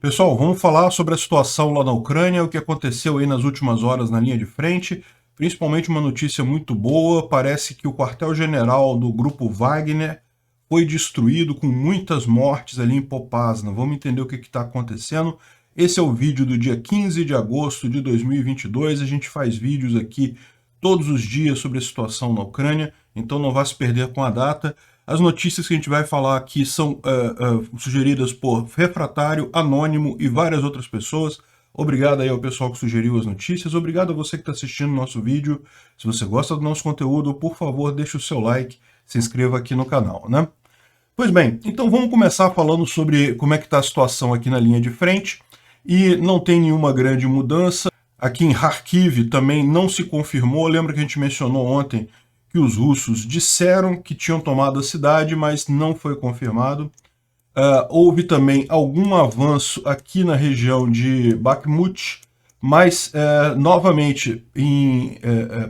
Pessoal, vamos falar sobre a situação lá na Ucrânia, o que aconteceu aí nas últimas horas na linha de frente, principalmente uma notícia muito boa, parece que o quartel-general do grupo Wagner foi destruído com muitas mortes ali em Popasna. Vamos entender o que está acontecendo. Esse é o vídeo do dia 15 de agosto de 2022, a gente faz vídeos aqui todos os dias sobre a situação na Ucrânia, então não vá se perder com a data. As notícias que a gente vai falar aqui são sugeridas por Refratário, Anônimo e várias outras pessoas. Obrigado aí ao pessoal que sugeriu as notícias. Obrigado a você que está assistindo o nosso vídeo. Se você gosta do nosso conteúdo, por favor, deixe o seu like, se inscreva aqui no canal, né? Pois bem, então vamos começar falando sobre como é que está a situação aqui na linha de frente. E não tem nenhuma grande mudança. Aqui em Kharkiv também não se confirmou. Lembra que a gente mencionou ontem que os russos disseram que tinham tomado a cidade, mas não foi confirmado. Houve também algum avanço aqui na região de Bakhmut, mas, novamente,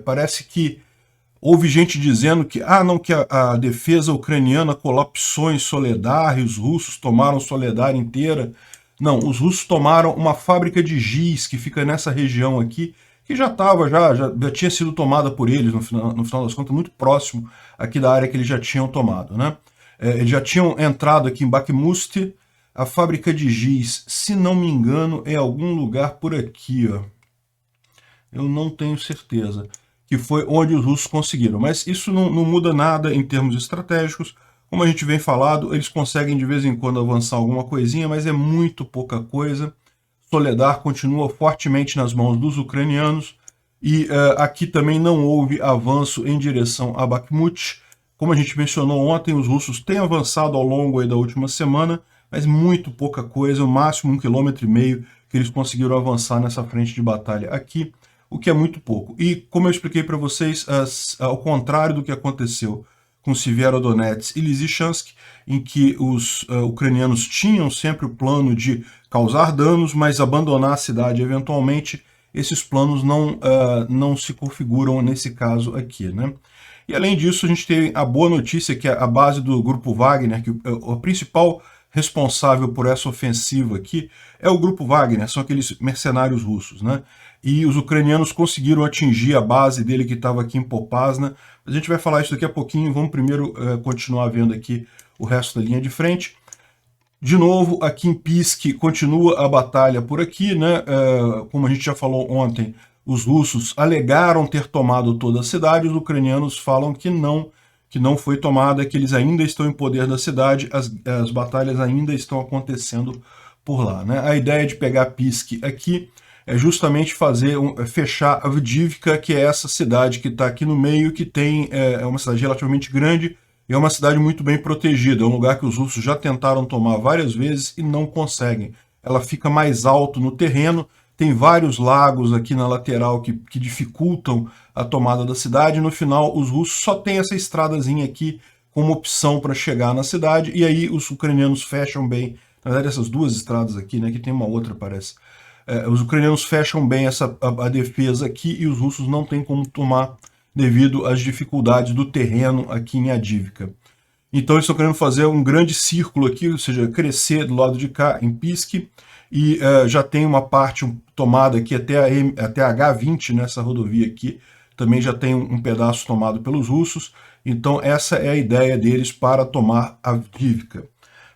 parece que houve gente dizendo que, não, que a defesa ucraniana colapsou em Soledar e os russos tomaram Soledar inteira. Não, os russos tomaram uma fábrica de giz que fica nessa região aqui, que já estava, já tinha sido tomada por eles, no final das contas, muito próximo aqui da área que eles já tinham tomado, né? Eles já tinham entrado aqui em Bakhmut, a fábrica de giz, se não me engano, é algum lugar por aqui, ó. Eu não tenho certeza, que foi onde os russos conseguiram. Mas isso não muda nada em termos estratégicos. Como a gente vem falado, eles conseguem de vez em quando avançar alguma coisinha, mas é muito pouca coisa. Soledar continua fortemente nas mãos dos ucranianos e aqui também não houve avanço em direção a Bakhmut. Como a gente mencionou ontem, os russos têm avançado ao longo aí da última semana, mas muito pouca coisa, o máximo 1,5 km que eles conseguiram avançar nessa frente de batalha aqui, o que é muito pouco. E como eu expliquei para vocês, ao contrário do que aconteceu com Severodonetsk e Lysychansk, em que os ucranianos tinham sempre o plano de causar danos, mas abandonar a cidade eventualmente, esses planos não se configuram nesse caso aqui, né? E além disso, a gente tem a boa notícia que a base do grupo Wagner, que o principal responsável por essa ofensiva aqui é o grupo Wagner, são aqueles mercenários russos, né? E os ucranianos conseguiram atingir a base dele que estava aqui em Popasna. A gente vai falar isso daqui a pouquinho, vamos primeiro continuar vendo aqui o resto da linha de frente. De novo, aqui em Pisk continua a batalha por aqui, né? Como a gente já falou ontem, os russos alegaram ter tomado toda a cidade, os ucranianos falam que não foi tomada, que eles ainda estão em poder da cidade, as batalhas ainda estão acontecendo por lá, né? A ideia de pegar Pisk aqui é justamente fechar a Avdiivka, que é essa cidade que está aqui no meio, que é uma cidade relativamente grande e é uma cidade muito bem protegida. É um lugar que os russos já tentaram tomar várias vezes e não conseguem. Ela fica mais alto no terreno, tem vários lagos aqui na lateral que dificultam a tomada da cidade. No final, os russos só têm essa estradazinha aqui como opção para chegar na cidade, e aí os ucranianos fecham bem. Na verdade, essas duas estradas aqui, né, que tem uma outra, parece. Os ucranianos fecham bem a defesa aqui e os russos não têm como tomar devido às dificuldades do terreno aqui em Avdiivka. Então eles estão querendo fazer um grande círculo aqui, ou seja, crescer do lado de cá, em Pisk, e já tem uma parte tomada aqui até a H20 nessa rodovia aqui, também já tem um pedaço tomado pelos russos, então essa é a ideia deles para tomar Avdiivka.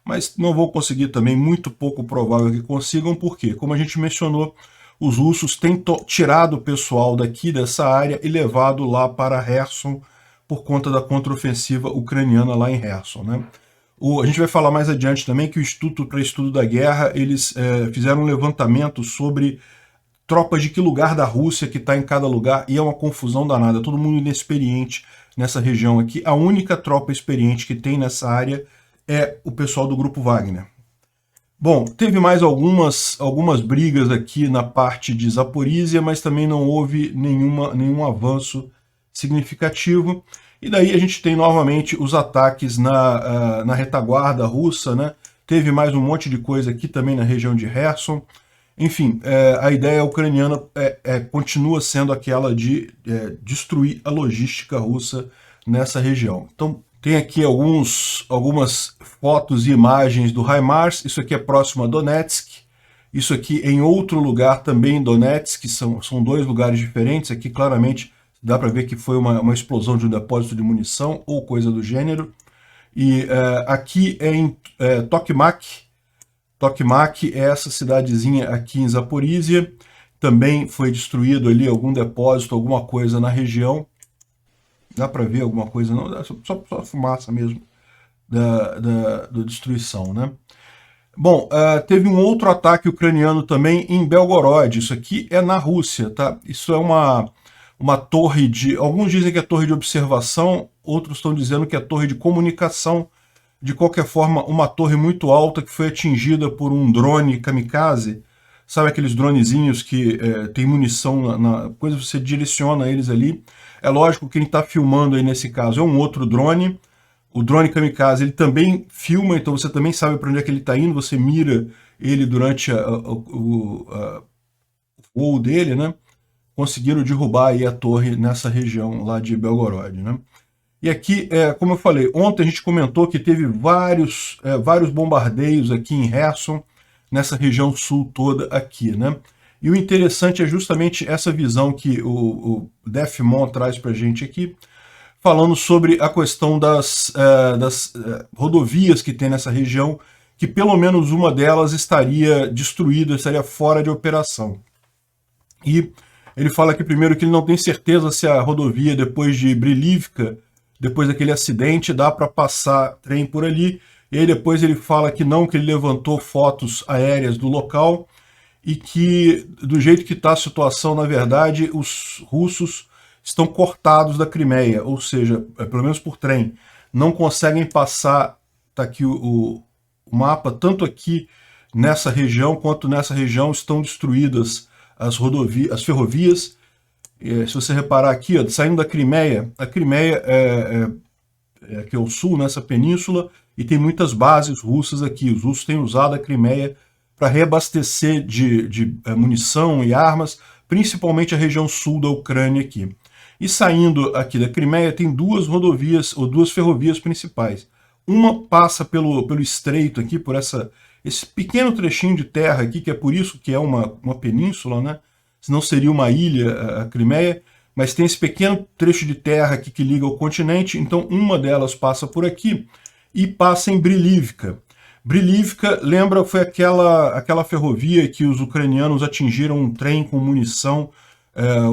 Mas não vou conseguir também, muito pouco provável que consigam, porque, como a gente mencionou, os russos têm tirado o pessoal daqui dessa área e levado lá para Kherson por conta da contraofensiva ucraniana lá em Kherson, né? A gente vai falar mais adiante também que o Instituto para Estudo da Guerra, eles fizeram um levantamento sobre tropas de que lugar da Rússia que está em cada lugar, e é uma confusão danada, todo mundo inexperiente nessa região aqui. A única tropa experiente que tem nessa área é o pessoal do grupo Wagner. Bom, teve mais algumas brigas aqui na parte de Zaporizhia, mas também não houve nenhum avanço significativo. E daí a gente tem novamente os ataques na retaguarda russa, né? Teve mais um monte de coisa aqui também na região de Kherson. Enfim, a ideia ucraniana continua sendo aquela de destruir a logística russa nessa região. Então, tem aqui algumas fotos e imagens do HIMARS, isso aqui é próximo a Donetsk, Isso aqui em outro lugar também em Donetsk, que são dois lugares diferentes. Aqui claramente dá para ver que foi uma explosão de um depósito de munição ou coisa do gênero. E aqui é em Tokmak. Tokmak é essa cidadezinha aqui em Zaporizhia. Também foi destruído ali algum depósito, alguma coisa na região. Dá para ver alguma coisa? Não, só fumaça mesmo da destruição, né? Bom, teve um outro ataque ucraniano também em Belgorod. Isso aqui é na Rússia, tá? Isso é uma torre de... Alguns dizem que é torre de observação, outros estão dizendo que é torre de comunicação. De qualquer forma, uma torre muito alta que foi atingida por um drone kamikaze. Sabe aqueles dronezinhos que tem munição na coisa, você direciona eles ali. É lógico que quem está filmando aí nesse caso é um outro drone. O drone kamikaze ele também filma, então você também sabe para onde é que ele está indo, você mira ele durante o voo dele, né? Conseguiram derrubar aí a torre nessa região lá de Belgorod, né? E aqui, como eu falei, ontem a gente comentou que teve vários bombardeios aqui em Kherson, nessa região sul toda aqui, né? E o interessante é justamente essa visão que o Defmon traz para a gente aqui, falando sobre a questão das rodovias que tem nessa região, que pelo menos uma delas estaria destruída, estaria fora de operação. E ele fala aqui primeiro que ele não tem certeza se a rodovia depois de Brilivka, depois daquele acidente, dá para passar trem por ali. E aí depois ele fala que não, que ele levantou fotos aéreas do local e que do jeito que está a situação, na verdade, os russos estão cortados da Crimeia, ou seja, pelo menos por trem, não conseguem passar, está aqui o mapa, tanto aqui nessa região quanto nessa região estão destruídas as ferrovias. Se você reparar aqui, ó, saindo da Crimeia, a Crimeia que é o sul, nessa península, e tem muitas bases russas aqui. Os russos têm usado a Crimeia para reabastecer de munição e armas, principalmente a região sul da Ucrânia aqui. E saindo aqui da Crimeia tem duas rodovias, ou duas ferrovias principais. Uma passa pelo estreito aqui, por esse pequeno trechinho de terra aqui, que é por isso que é uma península, né? Senão seria uma ilha a Crimeia, mas tem esse pequeno trecho de terra aqui que liga ao continente, então uma delas passa por aqui e passa em Brilivka. Brilivka, lembra, foi aquela ferrovia que os ucranianos atingiram um trem com munição.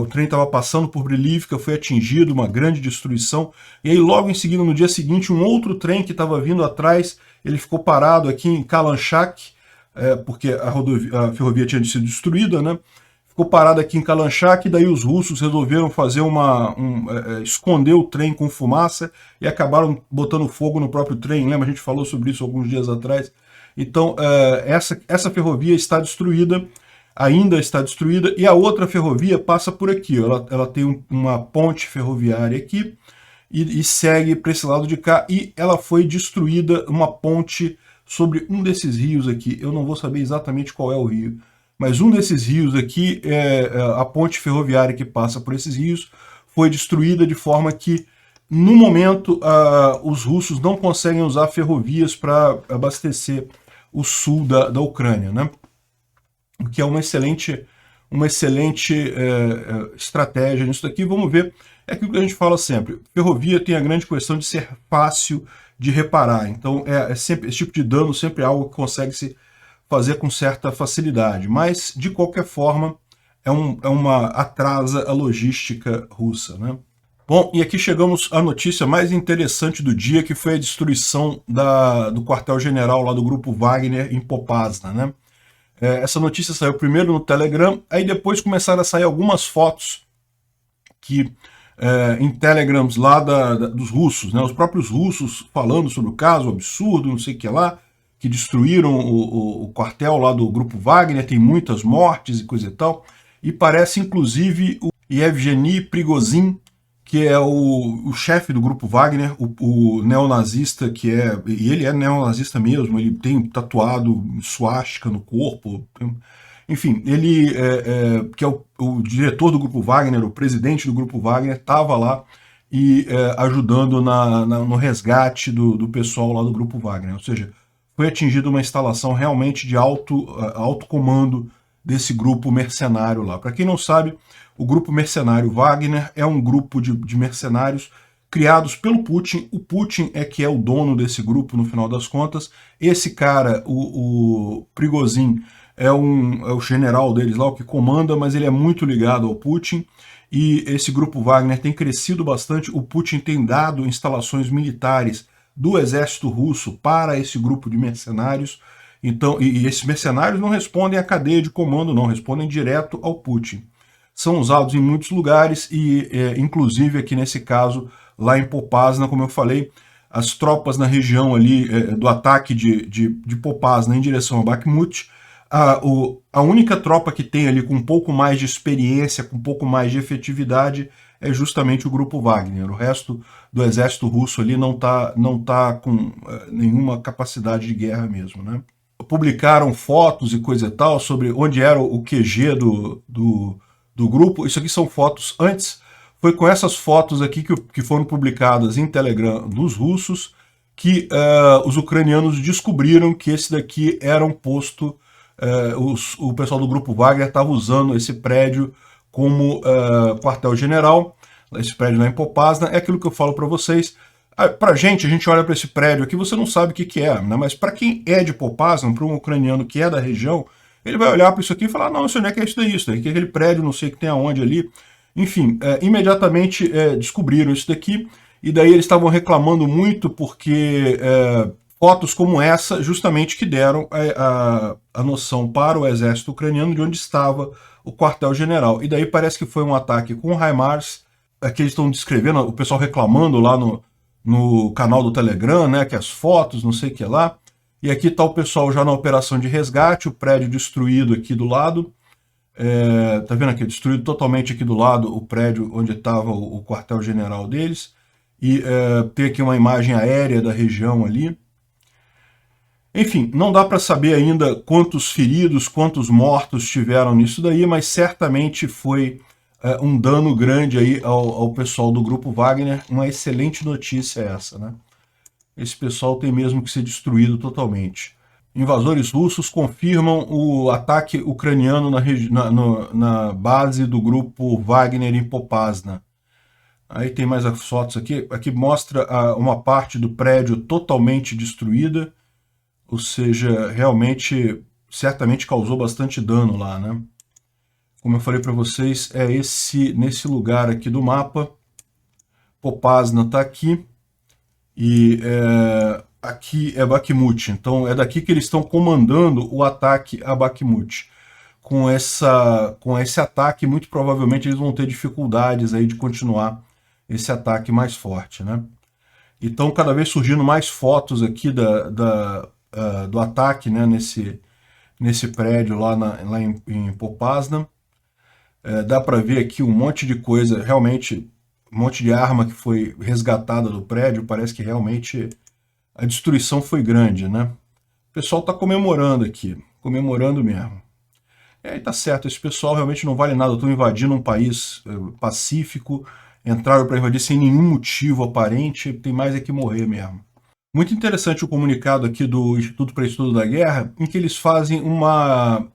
O trem estava passando por Brilivka, foi atingido, uma grande destruição. E aí logo em seguida, no dia seguinte, um outro trem que estava vindo atrás, ele ficou parado aqui em Kalanchak, porque a ferrovia tinha sido destruída, né? Ficou parado aqui em Kalanchak, daí os russos resolveram fazer esconder o trem com fumaça e acabaram botando fogo no próprio trem. Lembra? A gente falou sobre isso alguns dias atrás. Então, essa ferrovia está destruída, ainda está destruída, e a outra ferrovia passa por aqui. Ó. Ela tem uma ponte ferroviária aqui e segue para esse lado de cá, e ela foi destruída, uma ponte sobre um desses rios aqui. Eu não vou saber exatamente qual é o rio, mas um desses rios aqui, a ponte ferroviária que passa por esses rios, foi destruída de forma que, no momento, os russos não conseguem usar ferrovias para abastecer o sul da Ucrânia, né? O que é uma excelente estratégia nisso daqui. Vamos ver, é aquilo que a gente fala sempre, ferrovia tem a grande questão de ser fácil de reparar, então sempre, esse tipo de dano sempre é algo que consegue se fazer com certa facilidade, mas de qualquer forma atrasa a logística russa, né? Bom, e aqui chegamos à notícia mais interessante do dia, que foi a destruição do quartel-general lá do Grupo Wagner em Popasna, né? Essa notícia saiu primeiro no Telegram, aí depois começaram a sair algumas fotos em Telegrams lá dos russos, né? Os próprios russos falando sobre o caso, o absurdo, não sei o que lá, que destruíram o quartel lá do Grupo Wagner, tem muitas mortes e coisa e tal, e parece inclusive o Yevgeny Prigozhin, que é o chefe do Grupo Wagner, o neonazista e ele é neonazista mesmo, ele tem tatuado suástica no corpo, enfim, ele que é o diretor do Grupo Wagner, o presidente do Grupo Wagner, estava lá e ajudando no resgate do pessoal lá do Grupo Wagner, ou seja, foi atingida uma instalação realmente de alto comando desse grupo mercenário lá. Para quem não sabe, o grupo mercenário Wagner é um grupo de mercenários criados pelo Putin. O Putin é que é o dono desse grupo, no final das contas. Esse cara, o Prigozhin, é o general deles lá, o que comanda, mas ele é muito ligado ao Putin. E esse grupo Wagner tem crescido bastante. O Putin tem dado instalações militares do exército russo para esse grupo de mercenários. Então, e esses mercenários não respondem à cadeia de comando, não, respondem direto ao Putin. São usados em muitos lugares e, inclusive aqui nesse caso, lá em Popasna, como eu falei, as tropas na região ali do ataque de Popasna em direção a Bakhmut, a única tropa que tem ali com um pouco mais de experiência, com um pouco mais de efetividade, é justamente o grupo Wagner. O resto do exército russo ali não tá com nenhuma capacidade de guerra mesmo, né? Publicaram fotos e coisa e tal sobre onde era o QG do grupo. Isso aqui são fotos antes. Foi com essas fotos aqui que foram publicadas em Telegram dos russos que os ucranianos descobriram que esse daqui era um posto. O pessoal do grupo Wagner estava usando esse prédio como quartel-general. Esse prédio lá em Popasna é aquilo que eu falo para vocês. Pra gente, a gente olha para esse prédio aqui, você não sabe o que é, né? Mas para quem é de Popasna, para um ucraniano que é da região, ele vai olhar para isso aqui e falar, não, isso não é que é isso daí, que é aquele prédio, não sei o que tem aonde ali. Enfim, imediatamente descobriram isso daqui, e daí eles estavam reclamando muito porque fotos como essa justamente que deram a noção para o exército ucraniano de onde estava o quartel-general. E daí parece que foi um ataque com HIMARS, que eles estão descrevendo, o pessoal reclamando lá no canal do Telegram, né, que as fotos, não sei o que lá. E aqui está o pessoal já na operação de resgate, o prédio destruído aqui do lado. Tá vendo aqui? Destruído totalmente aqui do lado o prédio onde estava o quartel-general deles. E tem aqui uma imagem aérea da região ali. Enfim, não dá para saber ainda quantos feridos, quantos mortos tiveram nisso daí, mas certamente foi um dano grande aí ao pessoal do grupo Wagner. Uma excelente notícia essa, né? Esse pessoal tem mesmo que ser destruído totalmente. Invasores russos confirmam o ataque ucraniano na base do grupo Wagner em Popasna. Aí tem mais as fotos aqui. Aqui mostra uma parte do prédio totalmente destruída, ou seja, realmente, certamente causou bastante dano lá, né? Como eu falei para vocês, é nesse lugar aqui do mapa. Popasna está aqui e aqui é Bakhmut. Então é daqui que eles estão comandando o ataque a Bakhmut. Com esse ataque, muito provavelmente eles vão ter dificuldades aí de continuar esse ataque mais forte, né? Então cada vez surgindo mais fotos aqui do ataque, né, nesse prédio lá em Popasna. Dá para ver aqui um monte de coisa, realmente, um monte de arma que foi resgatada do prédio, parece que realmente a destruição foi grande, né? O pessoal está comemorando aqui, comemorando mesmo. E aí tá certo, esse pessoal realmente não vale nada, estão invadindo um país pacífico, entraram para invadir sem nenhum motivo aparente, tem mais é que morrer mesmo. Muito interessante o comunicado aqui do Instituto para Estudo da Guerra, em que eles fazem uma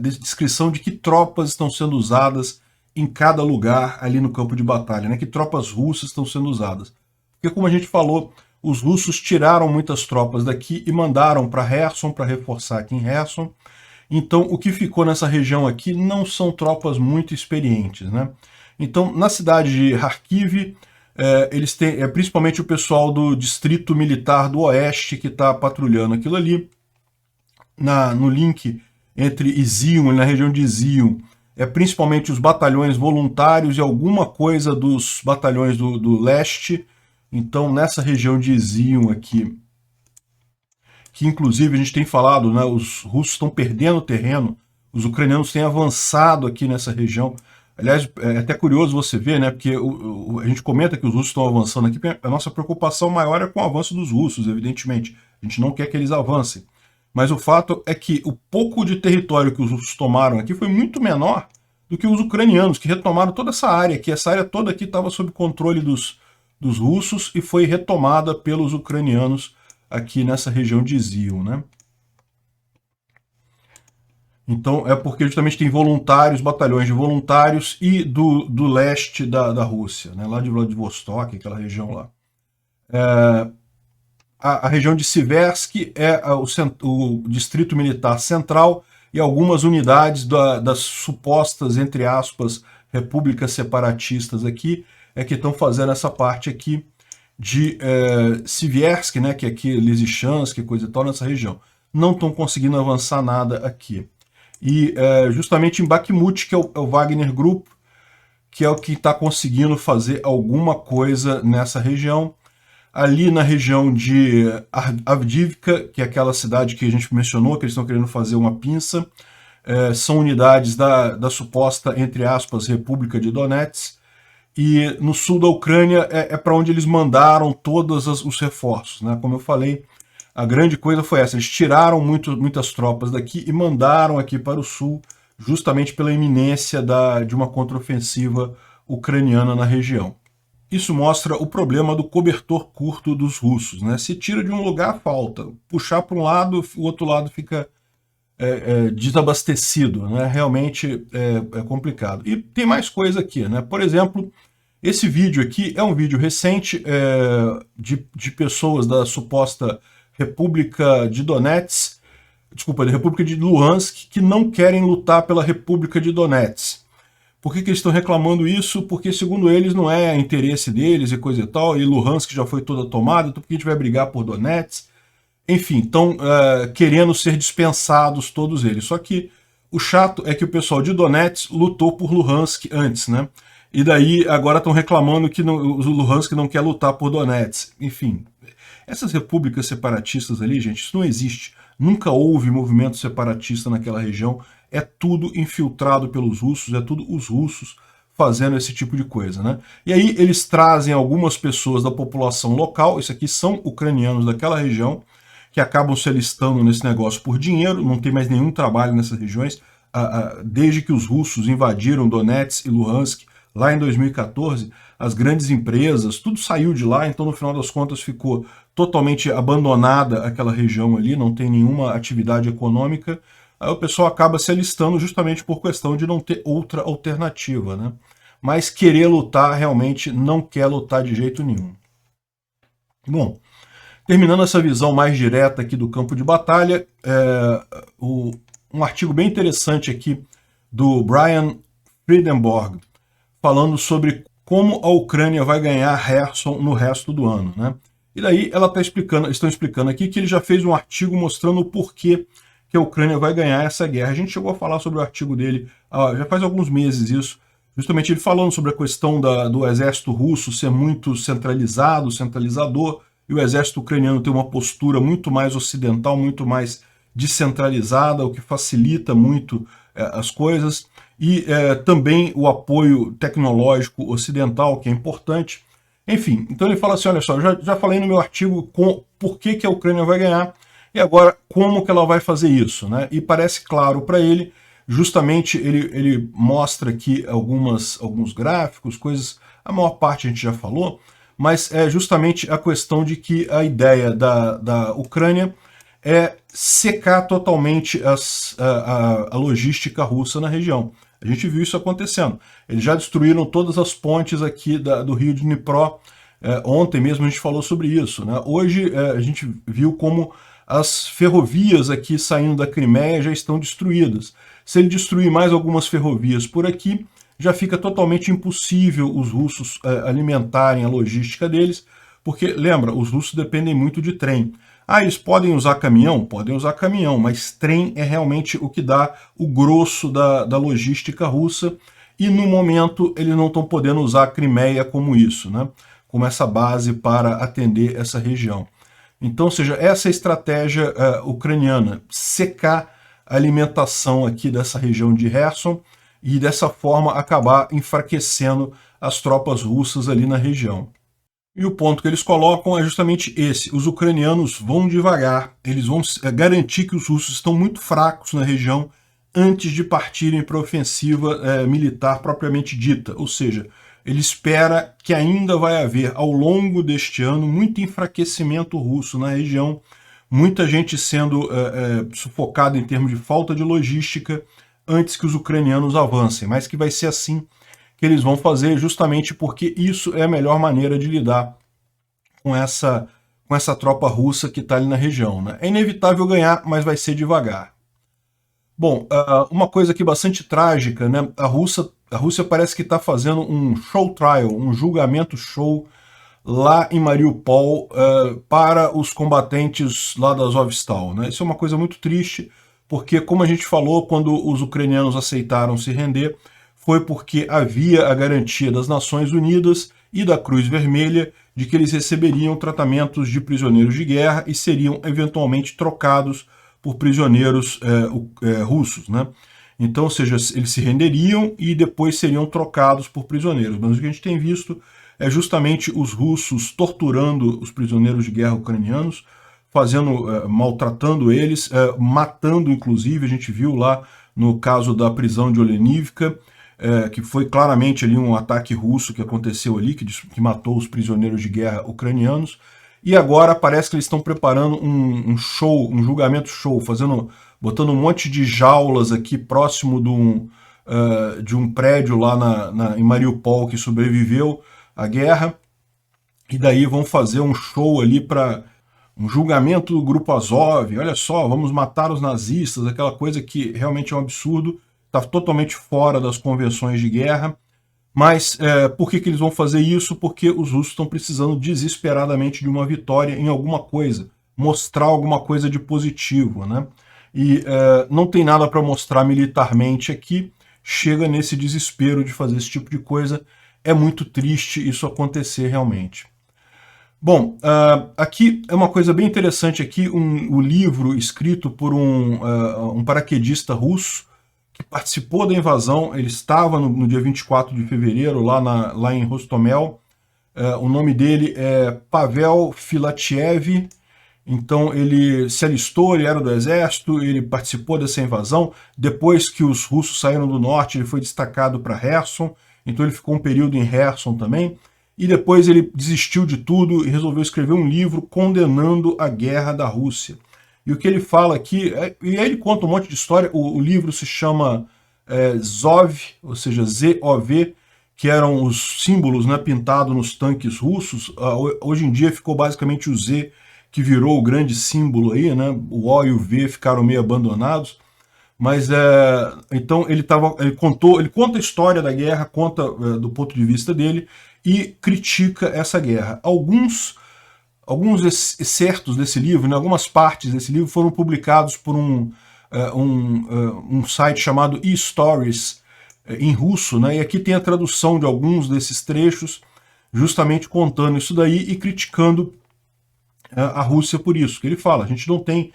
descrição de que tropas estão sendo usadas em cada lugar ali no campo de batalha, né? Que tropas russas estão sendo usadas. Porque, como a gente falou, os russos tiraram muitas tropas daqui e mandaram para Kherson, para reforçar aqui em Kherson. Então, o que ficou nessa região aqui não são tropas muito experientes, né? Então, na cidade de Kharkiv, eles têm, principalmente o pessoal do Distrito Militar do Oeste que está patrulhando aquilo ali. No link entre Izium e na região de Izium, principalmente os batalhões voluntários e alguma coisa dos batalhões do leste. Então, nessa região de Izium aqui, que inclusive a gente tem falado, né, os russos estão perdendo terreno, os ucranianos têm avançado aqui nessa região. Aliás, é até curioso você ver, né, porque a gente comenta que os russos estão avançando aqui, a nossa preocupação maior é com o avanço dos russos, evidentemente. A gente não quer que eles avancem. Mas o fato é que o pouco de território que os russos tomaram aqui foi muito menor do que os ucranianos, que retomaram toda essa área aqui. Essa área toda aqui estava sob controle dos russos e foi retomada pelos ucranianos aqui nessa região de Izium, né? Então é porque justamente tem voluntários, batalhões de voluntários e do leste da Rússia, né? Lá de Vladivostok, aquela região lá. A região de Siversky é o distrito militar central e algumas unidades das supostas, entre aspas, repúblicas separatistas aqui, que estão fazendo essa parte aqui de Siversky, né, que é aqui Lysychansk, coisa e tal, nessa região. Não estão conseguindo avançar nada aqui. E justamente em Bakhmut, que é o Wagner Group, que é o que está conseguindo fazer alguma coisa nessa região. Ali na região de Avdiivka, que é aquela cidade que a gente mencionou, que eles estão querendo fazer uma pinça, são unidades da suposta, entre aspas, República de Donetsk, e no sul da Ucrânia é para onde eles mandaram todos os reforços, né? Como eu falei, a grande coisa foi essa, eles tiraram muitas tropas daqui e mandaram aqui para o sul, justamente pela iminência de uma contraofensiva ucraniana na região. Isso mostra o problema do cobertor curto dos russos, né? Se tira de um lugar, falta. Puxar para um lado, o outro lado fica desabastecido, né? Realmente é complicado. E tem mais coisa aqui, né? Por exemplo, esse vídeo aqui é um vídeo recente de pessoas da suposta República de Donetsk, desculpa, da República de Luhansk, que não querem lutar pela República de Donetsk. Por que eles estão reclamando isso? Porque, segundo eles, não é interesse deles e coisa e tal, e Luhansk já foi toda tomada, então por que a gente vai brigar por Donetsk? Enfim, estão querendo ser dispensados todos eles. Só que o chato é que o pessoal de Donetsk lutou por Luhansk antes, né? E daí agora estão reclamando que o Luhansk não quer lutar por Donetsk. Enfim, essas repúblicas separatistas ali, gente, isso não existe. Nunca houve movimento separatista naquela região. É tudo infiltrado pelos russos, é tudo os russos fazendo esse tipo de coisa, né? E aí eles trazem algumas pessoas da população local, isso aqui são ucranianos daquela região, que acabam se alistando nesse negócio por dinheiro, não tem mais nenhum trabalho nessas regiões, desde que os russos invadiram Donetsk e Luhansk, lá em 2014, as grandes empresas, tudo saiu de lá, então no final das contas ficou totalmente abandonada aquela região ali, não tem nenhuma atividade econômica. Aí o pessoal acaba se alistando justamente por questão de não ter outra alternativa, né? Mas querer lutar, realmente não quer lutar de jeito nenhum. Bom, terminando essa visão mais direta aqui do campo de batalha, um artigo bem interessante aqui do Brian Friedenborg, falando sobre como a Ucrânia vai ganhar Kherson no resto do ano, né? E daí estão explicando aqui que ele já fez um artigo mostrando o porquê que a Ucrânia vai ganhar essa guerra. A gente chegou a falar sobre o artigo dele, já faz alguns meses isso, justamente ele falando sobre a questão do exército russo ser muito centralizador, e o exército ucraniano ter uma postura muito mais ocidental, muito mais descentralizada, o que facilita muito as coisas, e também o apoio tecnológico ocidental, que é importante. Enfim, então ele fala assim, olha só, eu já falei no meu artigo por que a Ucrânia vai ganhar, e agora, como que ela vai fazer isso, né? E parece claro para ele, justamente ele mostra aqui alguns gráficos, coisas, a maior parte a gente já falou, mas é justamente a questão de que a ideia da Ucrânia é secar totalmente a logística russa na região. A gente viu isso acontecendo. Eles já destruíram todas as pontes aqui do rio de Dnipro. Ontem mesmo a gente falou sobre isso, né? Hoje a gente viu como as ferrovias aqui saindo da Crimeia já estão destruídas. Se ele destruir mais algumas ferrovias por aqui, já fica totalmente impossível os russos alimentarem a logística deles, porque, lembra, os russos dependem muito de trem. Eles podem usar caminhão? Podem usar caminhão, mas trem é realmente o que dá o grosso da logística russa, e no momento eles não estão podendo usar a Crimeia como isso, né? Como essa base para atender essa região. Então, ou seja, essa estratégia ucraniana, secar a alimentação aqui dessa região de Kherson e dessa forma acabar enfraquecendo as tropas russas ali na região. E o ponto que eles colocam é justamente esse, os ucranianos vão devagar, eles vão garantir que os russos estão muito fracos na região antes de partirem para a ofensiva militar propriamente dita, ou seja, ele espera que ainda vai haver, ao longo deste ano, muito enfraquecimento russo na região, muita gente sendo sufocada em termos de falta de logística antes que os ucranianos avancem, mas que vai ser assim que eles vão fazer, justamente porque isso é a melhor maneira de lidar com essa tropa russa que está ali na região, né? É inevitável ganhar, mas vai ser devagar. Bom, uma coisa aqui bastante trágica, né? A Rússia parece que está fazendo um show trial, um julgamento show lá em Mariupol para os combatentes lá da Azovstal, né? Isso é uma coisa muito triste, porque, como a gente falou, quando os ucranianos aceitaram se render, foi porque havia a garantia das Nações Unidas e da Cruz Vermelha de que eles receberiam tratamentos de prisioneiros de guerra e seriam eventualmente trocados por prisioneiros russos, né? Então, ou seja, eles se renderiam e depois seriam trocados por prisioneiros. Mas o que a gente tem visto é justamente os russos torturando os prisioneiros de guerra ucranianos, maltratando eles, matando inclusive. A gente viu lá no caso da prisão de Olenivka, que foi claramente ali um ataque russo que aconteceu ali, que matou os prisioneiros de guerra ucranianos. E agora parece que eles estão preparando um show, um julgamento show, botando um monte de jaulas aqui próximo de um prédio lá em Mariupol que sobreviveu à guerra. E daí vão fazer um show ali para um julgamento do Grupo Azov. Olha só, vamos matar os nazistas, aquela coisa que realmente é um absurdo, está totalmente fora das convenções de guerra. Mas por que eles vão fazer isso? Porque os russos estão precisando desesperadamente de uma vitória em alguma coisa, mostrar alguma coisa de positivo, né? E não tem nada para mostrar militarmente aqui, chega nesse desespero de fazer esse tipo de coisa. É muito triste isso acontecer realmente. Bom, aqui é uma coisa bem interessante aqui, o livro escrito por um paraquedista russo, que participou da invasão. Ele estava no dia 24 de fevereiro lá em Hostomel. O nome dele é Pavel Filatiev. Então ele se alistou, ele era do exército, ele participou dessa invasão. Depois que os russos saíram do norte, ele foi destacado para Kherson, então ele ficou um período em Kherson também. E depois ele desistiu de tudo e resolveu escrever um livro condenando a guerra da Rússia. E o que ele fala aqui, e aí ele conta um monte de história. O livro se chama Zov, ou seja, Z-O-V, que eram os símbolos, né, pintados nos tanques russos. Hoje em dia ficou basicamente o Z, que virou o grande símbolo aí, né? O O e o V ficaram meio abandonados. Mas então ele conta a história da guerra, conta do ponto de vista dele e critica essa guerra. Alguns excertos desse livro, né, algumas partes desse livro foram publicados por um site chamado eStories, em russo, né, e aqui tem a tradução de alguns desses trechos, justamente contando isso daí e criticando a Rússia por isso. Que ele fala, a gente não tem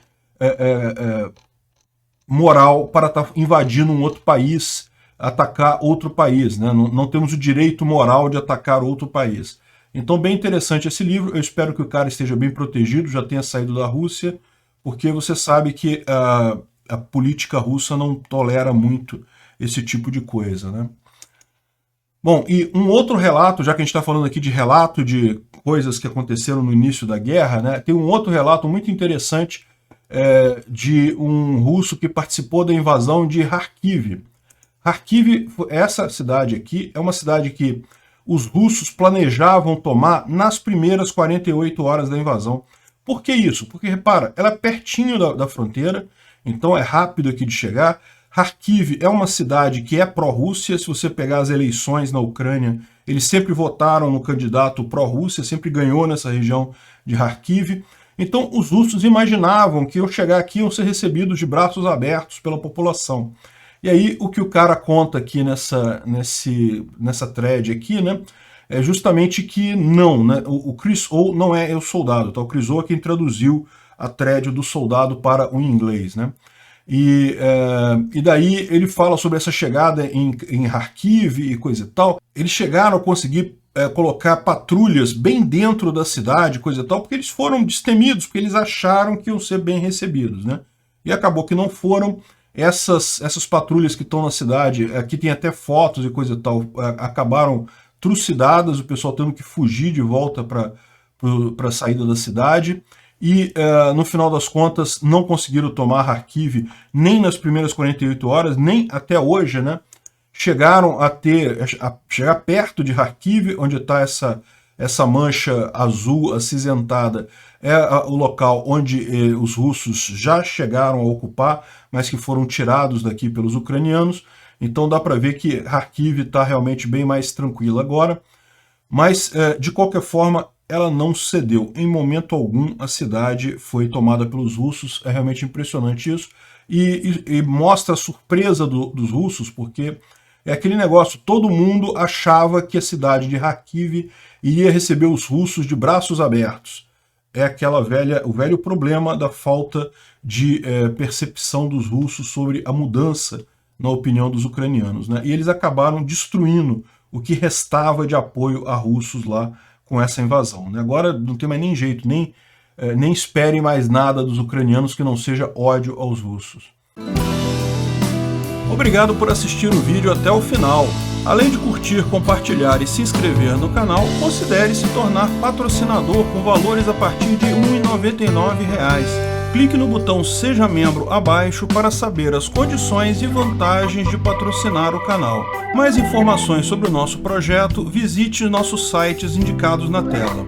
moral para estar invadindo um outro país, atacar outro país, né? Não temos o direito moral de atacar outro país. Então, bem interessante esse livro. Eu espero que o cara esteja bem protegido, já tenha saído da Rússia, porque você sabe que a política russa não tolera muito esse tipo de coisa, né? Bom, e um outro relato, já que a gente está falando aqui de relato de coisas que aconteceram no início da guerra, né? Tem um outro relato muito interessante de um russo que participou da invasão de Kharkiv. Kharkiv, essa cidade aqui, é uma cidade que os russos planejavam tomar nas primeiras 48 horas da invasão. Por que isso? Porque, repara, ela é pertinho da fronteira, então é rápido aqui de chegar. Kharkiv é uma cidade que é pró-Rússia. Se você pegar as eleições na Ucrânia, eles sempre votaram no candidato pró-Rússia, sempre ganhou nessa região de Kharkiv. Então os russos imaginavam que iam chegar aqui e iam ser recebidos de braços abertos pela população. E aí o que o cara conta aqui nessa thread aqui, né, é justamente que não, né, o Chris O não é o soldado, tá? O Chris O é quem traduziu a thread do soldado para o inglês, né? E daí ele fala sobre essa chegada em Kharkiv e coisa e tal. Eles chegaram a conseguir colocar patrulhas bem dentro da cidade, coisa e tal, porque eles foram destemidos, porque eles acharam que iam ser bem recebidos, né? E acabou que não foram. Essas patrulhas que estão na cidade, aqui tem até fotos e coisa e tal, acabaram trucidadas, o pessoal tendo que fugir de volta para a saída da cidade. E, no final das contas, não conseguiram tomar Kharkiv nem nas primeiras 48 horas, nem até hoje, né? Chegaram a chegar perto de Kharkiv, onde está essa mancha azul acinzentada, é o local onde os russos já chegaram a ocupar, mas que foram tirados daqui pelos ucranianos. Então dá para ver que Kharkiv está realmente bem mais tranquila agora. Mas, de qualquer forma, ela não cedeu. Em momento algum, a cidade foi tomada pelos russos. É realmente impressionante isso. E mostra a surpresa dos russos, porque é aquele negócio, todo mundo achava que a cidade de Kharkiv iria receber os russos de braços abertos. É o velho problema da falta de percepção dos russos sobre a mudança na opinião dos ucranianos, né? E eles acabaram destruindo o que restava de apoio a russos lá com essa invasão, né? Agora não tem mais nem jeito, nem esperem mais nada dos ucranianos que não seja ódio aos russos. Obrigado por assistir o vídeo até o final. Além de curtir, compartilhar e se inscrever no canal, considere se tornar patrocinador com valores a partir de R$ 1,99. Clique no botão Seja Membro abaixo para saber as condições e vantagens de patrocinar o canal. Mais informações sobre o nosso projeto, visite nossos sites indicados na tela.